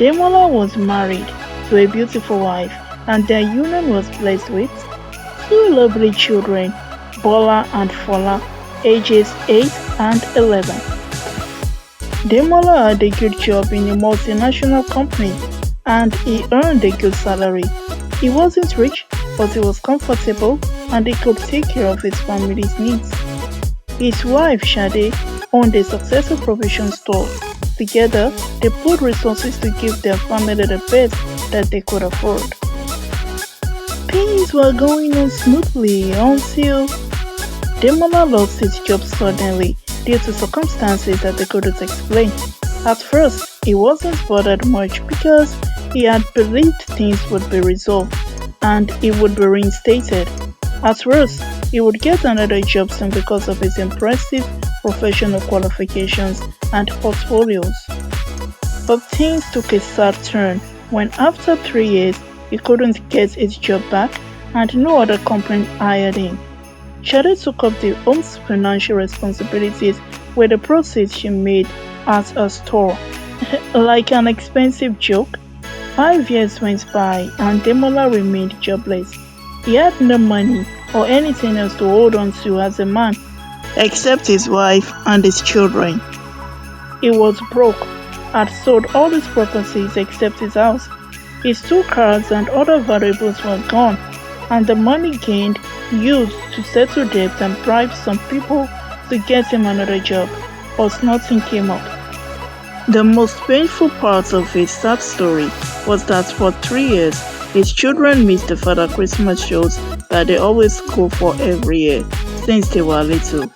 Demola was married to a beautiful wife, and their union was blessed with two lovely children, Bola and Fola, ages 8 and 11. Demola had a good job in a multinational company and he earned a good salary. He wasn't rich, but he was comfortable and he could take care of his family's needs. His wife, Sade, owned a successful provision store. Together, they put resources to give their family the best that they could afford. Things were going on smoothly until Demola lost his job suddenly due to circumstances that they couldn't explain. At first, he wasn't bothered much because he had believed things would be resolved and he would be reinstated. At worst, he would get another job soon because of his impressive professional qualifications and portfolios. But things took a sad turn when after 3 years he couldn't get his job back and no other company hired him. Sade took up the home's financial responsibilities with the proceeds she made at her store. Like an expensive joke, 5 years went by and Demola remained jobless. He had no money or anything else to hold on to as a man, except his wife and his children. He was broke, had sold all his properties except his house. His 2 cars and other valuables were gone, and the money gained used to settle debt and bribe some people to get him another job, but nothing came up. The most painful part of his sad story was that for 3 years, his children missed the Father Christmas shows that they always go for every year since they were little.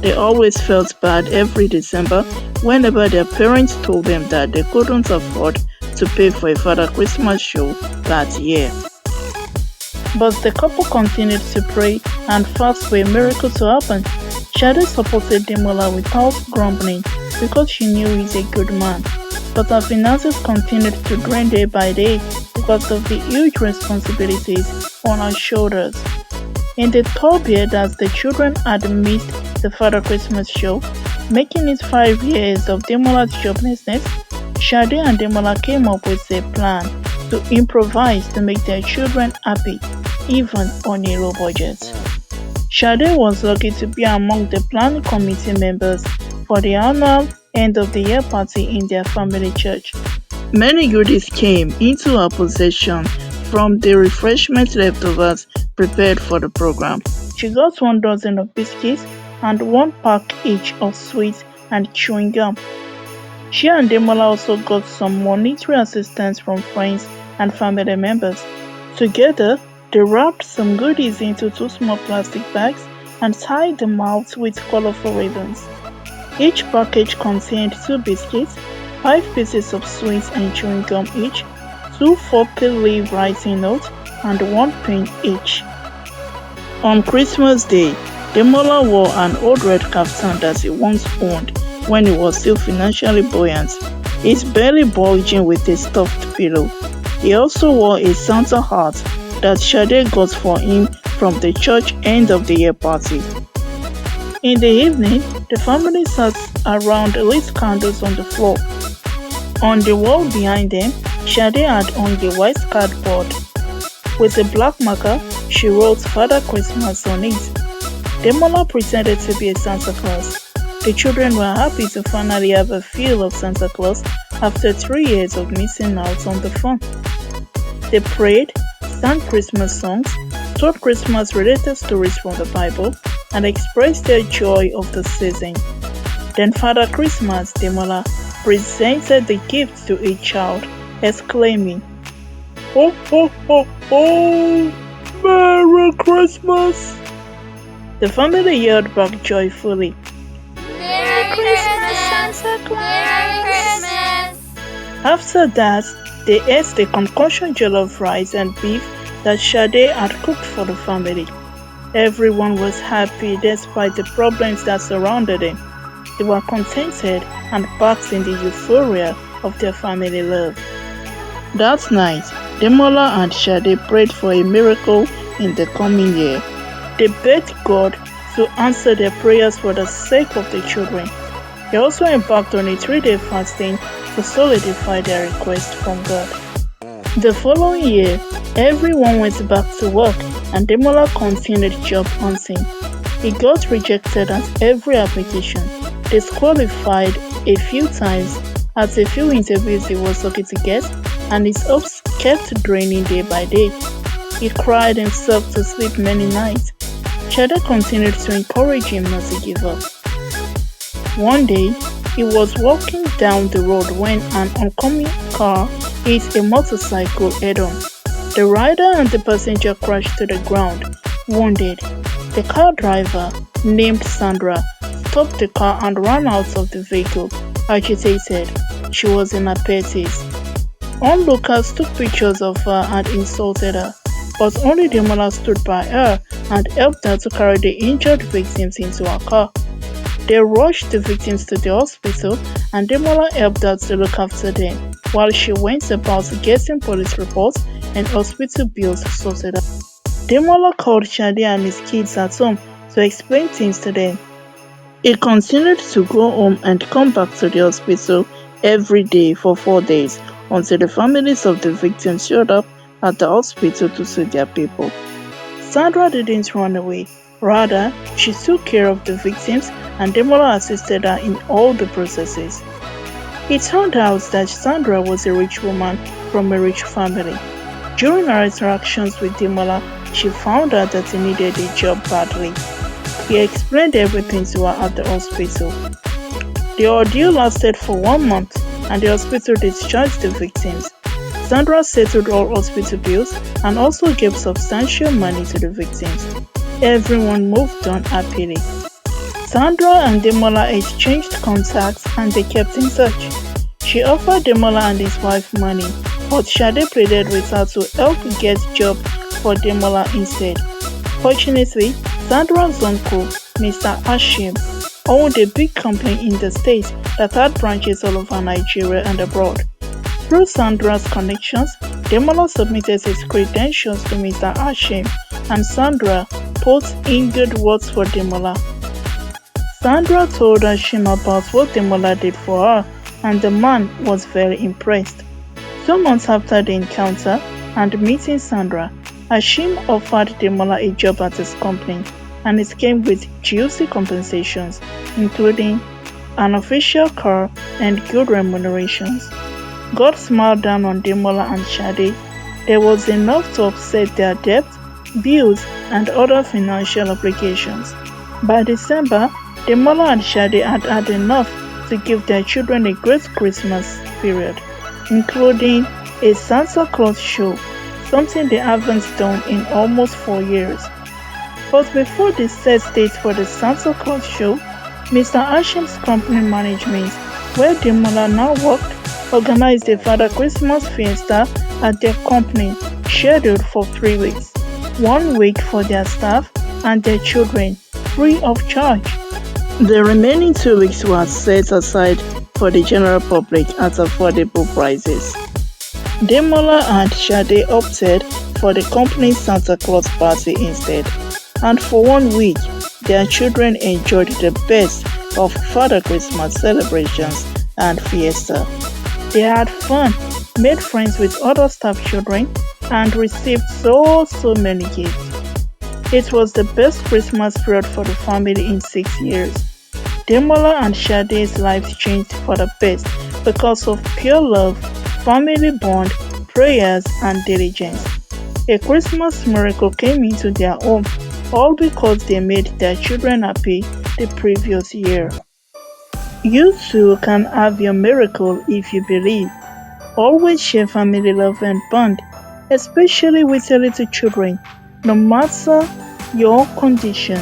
They always felt bad every December whenever their parents told them that they couldn't afford to pay for a Father Christmas show that year. But the couple continued to pray and fast for a miracle to happen. Sade supported Demola without grumbling because she knew he's a good man. But her finances continued to drain day by day because of the huge responsibilities on her shoulders. In the 3rd year that the children had missed the Father Christmas show, making it 5 years of Demola's joblessness, Sade and Demola came up with a plan to improvise to make their children happy, even on a low budget. Sade was lucky to be among the planning committee members for the annual end of the year party in their family church. Many goodies came into her possession from the refreshment leftovers prepared for the program. She got 1 dozen of biscuits and 1 pack each of sweets and chewing gum. She and Demola also got some monetary assistance from friends and family members. Together, they wrapped some goodies into 2 small plastic bags and tied them out with colorful ribbons. Each package contained 2 biscuits, 5 pieces of sweets and chewing gum each, 2 4-leaf writing notes, and 1 pen each. On Christmas Day, Demola wore an old red kaftan that he once owned when he was still financially buoyant, his belly bulging with a stuffed pillow. He also wore a Santa hat that Sade got for him from the church end of the year party. In the evening, the family sat around lit candles on the floor. On the wall behind them, Sade had hung a white cardboard. With a black marker, she wrote Father Christmas on it. Demola pretended to be a Santa Claus. The children were happy to finally have a feel of Santa Claus after 3 years of missing out on the fun. They prayed, sang Christmas songs, told Christmas-related stories from the Bible, and expressed their joy of the season. Then Father Christmas, Demola, presented the gift to a child, exclaiming, "Ho, ho, ho, ho! Merry Christmas!" The family yelled back joyfully, Merry Christmas, Santa Claus! Merry Christmas! After that, they ate the concoction jollof rice and beef that Sade had cooked for the family. Everyone was happy despite the problems that surrounded them. They were contented and basked in the euphoria of their family love. That night, Demola and Sade prayed for a miracle in the coming year. They begged God to answer their prayers for the sake of the children. They also embarked on a 3-day fasting to solidify their request from God. The following year, everyone went back to work and Demola continued job hunting. He got rejected at every application, disqualified a few times at a few interviews he was lucky to get, and his hopes kept draining day by day. He cried himself to sleep many nights. Sade continued to encourage him not to give up. One day, he was walking down the road when an oncoming car hit a motorcycle head-on. The rider and the passenger crashed to the ground, wounded. The car driver, named Sandra, stopped the car and ran out of the vehicle, agitated. She was in her 30s. Onlookers took pictures of her and insulted her, but only Demola stood by her and helped her to carry the injured victims into her car. They rushed the victims to the hospital and Demola helped her to look after them, while she went about getting police reports and hospital bills sorted out. Demola called Sade and his kids at home to explain things to them. He continued to go home and come back to the hospital every day for 4 days until the families of the victims showed up at the hospital to see their people. Sandra didn't run away. Rather, she took care of the victims and Demola assisted her in all the processes. It turned out that Sandra was a rich woman from a rich family. During her interactions with Demola, she found out that he needed a job badly. He explained everything to her at the hospital. The ordeal lasted for 1 month and the hospital discharged the victims. Sandra settled all hospital bills and also gave substantial money to the victims. Everyone moved on happily. Sandra and Demola exchanged contacts and they kept in touch. She offered Demola and his wife money, but Sade pleaded with her to help get job for Demola instead. Fortunately, Sandra's uncle, Mr. Hashim, owned a big company in the state that had branches all over Nigeria and abroad. Through Sandra's connections, Demola submitted his credentials to Mr. Hashim and Sandra put in good words for Demola. Sandra told Hashim about what Demola did for her and the man was very impressed. 2 months after the encounter and meeting Sandra, Hashim offered Demola a job at his company and it came with juicy compensations, including an official car and good remunerations. God smiled down on Demola and Sade. There was enough to offset their debt, bills, and other financial obligations. By December, Demola and Sade had had enough to give their children a great Christmas period, including a Santa Claus show, something they haven't done in almost 4 years. But before the set date for the Santa Claus show, Mr. Hashim's company management, where Demola now worked, organized a Father Christmas fiesta at their company, scheduled for 3 weeks, 1 week for their staff and their children, free of charge. The remaining 2 weeks were set aside for the general public at affordable prices. Demola and Sade opted for the company's Santa Claus party instead, and for 1 week, their children enjoyed the best of Father Christmas celebrations and fiesta. They had fun, made friends with other staff children, and received so many gifts. It was the best Christmas period for the family in 6 years. Demola and Sade's lives changed for the best because of pure love, family bond, prayers, and diligence. A Christmas miracle came into their home, all because they made their children happy the previous year. You too can have your miracle if you believe. Always share family love and bond, especially with your little children, no matter your condition.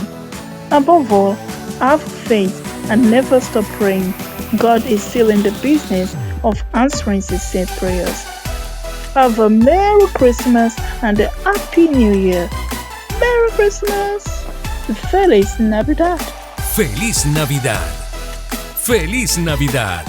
Above all, have faith and never stop praying. God is still in the business of answering sincere prayers. Have a Merry Christmas and a Happy New Year. Merry Christmas! Feliz Navidad! ¡Feliz Navidad! ¡Feliz Navidad!